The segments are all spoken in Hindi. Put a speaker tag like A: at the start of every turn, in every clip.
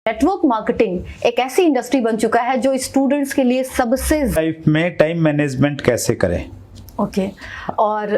A: नेटवर्क मार्केटिंग एक ऐसी इंडस्ट्री बन चुका है जो स्टूडेंट्स के लिए सबसे
B: लाइफ में टाइम मैनेजमेंट कैसे करें।
A: ओके और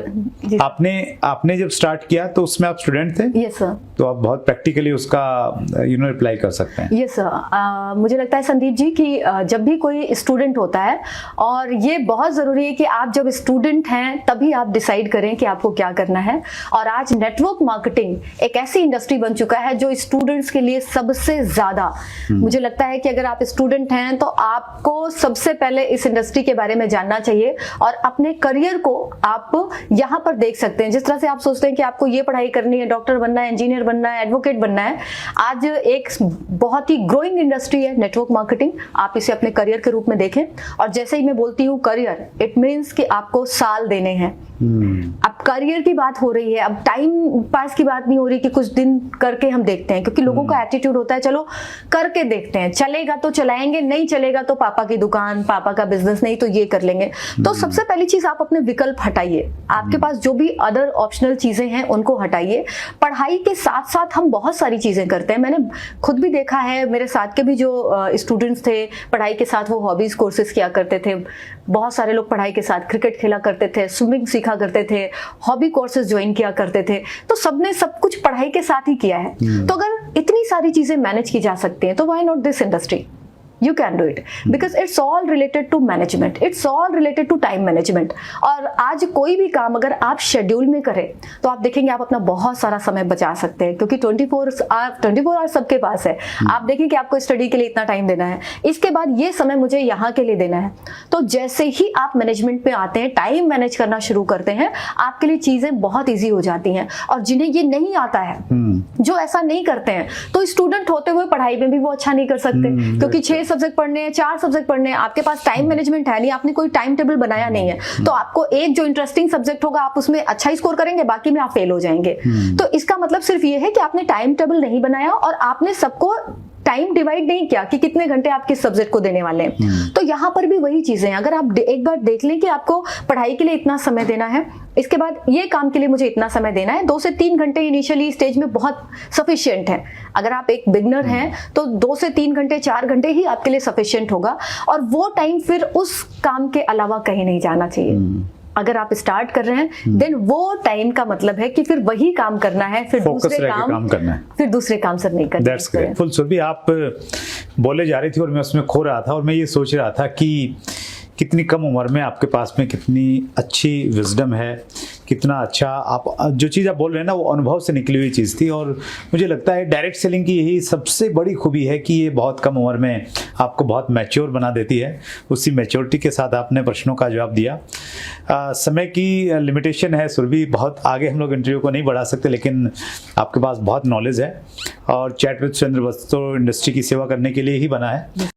B: आपने जब स्टार्ट किया तो उसमें आप स्टूडेंट थे?
A: Yes sir.
B: तो आप बहुत प्रैक्टिकली उसका रिप्लाई कर सकते हैं।
A: Yes sir. मुझे लगता है संदीप जी कि जब भी कोई स्टूडेंट होता है, और ये बहुत ज़रूरी है कि आप जब स्टूडेंट हैं तभी आप डिसाइड करें कि आपको क्या करना है। और आज नेटवर्क मार्केटिंग एक ऐसी इंडस्ट्री बन चुका है जो स्टूडेंट्स के लिए सबसे ज़्यादा, मुझे लगता है कि अगर आप स्टूडेंट हैं तो आपको सबसे पहले इस इंडस्ट्री के बारे में जानना चाहिए और अपने करियर को आप यहाँ पर देख सकते हैं। जिस तरह से आप सोचते हैं कि आपको ये पढ़ाई करनी है, डॉक्टर बनना है, इंजीनियर बनना है, एडवोकेट बनना है, आज एक बहुत ही ग्रोइंग इंडस्ट्री है नेटवर्क मार्केटिंग। आप इसे अपने करियर के रूप में देखें। और जैसे ही मैं बोलती हूँ करियर, इट मीन्स कि आपको साल देने हैं। अब करियर की बात हो रही है, अब टाइम पास की बात नहीं हो रही कि कुछ दिन करके हम देखते हैं, क्योंकि लोगों का एटीट्यूड होता है चलो करके देखते हैं, चलेगा तो चलाएंगे, नहीं चलेगा तो पापा की दुकान, पापा का बिजनेस, नहीं तो ये कर लेंगे। तो सबसे पहली चीज आप अपने विकल्प हटाइए। आपके पास जो भी अदर ऑप्शनल चीजें हैं उनको हटाइए। पढ़ाई के साथ साथ हम बहुत सारी चीजें करते हैं। मैंने खुद भी देखा है, मेरे साथ के भी जो स्टूडेंट्स थे पढ़ाई के साथ वो हॉबीज कोर्सेज किया करते थे। बहुत सारे लोग पढ़ाई के साथ क्रिकेट खेला करते थे, स्विमिंग सीखा करते थे, हॉबी कोर्सेज ज्वाइन किया करते थे। तो सबने सब कुछ पढ़ाई के साथ ही किया है। तो अगर इतनी सारी चीजें मैनेज की जा सकती हैं तो why not this industry? You can do it because it's all related to management, it's all related to time management। और आज कोई भी काम अगर आप शेड्यूल में करें तो आप देखेंगे आप अपना बहुत सारा समय बचा सकते हैं, क्योंकि 24 आवर्स सबके पास है। आप देखें कि आपको स्टडी के लिए इतना टाइम देना है, इसके बाद ये समय मुझे यहाँ के लिए देना है। तो जैसे ही आप मैनेजमेंट पे आते हैं, टाइम मैनेज करना शुरू करते हैं, आपके लिए चीजें बहुत ईजी हो जाती हैं। और जिन्हें ये नहीं आता है, जो ऐसा नहीं करते हैं, तो स्टूडेंट होते हुए पढ़ाई में भी वो अच्छा नहीं कर सकते, क्योंकि 6 सब्जेक्ट पढ़ने हैं, 4 सब्जेक्ट पढ़ने हैं, आपके पास टाइम मैनेजमेंट है नहीं, आपने कोई टाइम टेबल बनाया नहीं है। तो आपको एक जो इंटरेस्टिंग सब्जेक्ट होगा आप उसमें अच्छा स्कोर करेंगे, बाकी में आप फेल हो जाएंगे। तो इसका मतलब सिर्फ ये है कि आपने टाइम टेबल नहीं बनाया और आपने सबको टाइम डिवाइड नहीं किया कि कितने घंटे आप किस सब्जेक्ट को देने वाले हैं। तो यहाँ पर भी वही चीजें हैं। अगर आप एक बार देख लें कि आपको पढ़ाई के लिए इतना समय देना है, इसके बाद ये काम के लिए मुझे इतना समय देना है, 2 से 3 घंटे इनिशियली स्टेज में बहुत सफिशिएंट है। अगर आप एक बिगनर हैं तो 2 से 3 घंटे 4 घंटे ही आपके लिए सफिशिएंट होगा, और वो टाइम फिर उस काम के अलावा कहीं नहीं जाना चाहिए। अगर आप स्टार्ट कर रहे हैं देन वो टाइम का मतलब है कि फिर वही काम करना है, फिर दूसरे काम करना है, फिर दूसरे काम सर नहीं करना।
B: That's great. फुल सुरभि, आप बोले जा रही थी और मैं उसमें खो रहा था, और मैं ये सोच रहा था कि कितनी कम उम्र में आपके पास में कितनी अच्छी विजडम है, कितना अच्छा आप जो चीज़ आप बोल रहे हैं ना वो अनुभव से निकली हुई चीज़ थी। और मुझे लगता है डायरेक्ट सेलिंग की यही सबसे बड़ी खूबी है कि ये बहुत कम उम्र में आपको बहुत मैच्योर बना देती है। उसी मैच्योरिटी के साथ आपने प्रश्नों का जवाब दिया। समय की लिमिटेशन है सुरभि, बहुत आगे हम लोग इंटरव्यू को नहीं बढ़ा सकते, लेकिन आपके पास बहुत नॉलेज है और चैट विद सुरेंद्र बस तो इंडस्ट्री की सेवा करने के लिए ही बना है।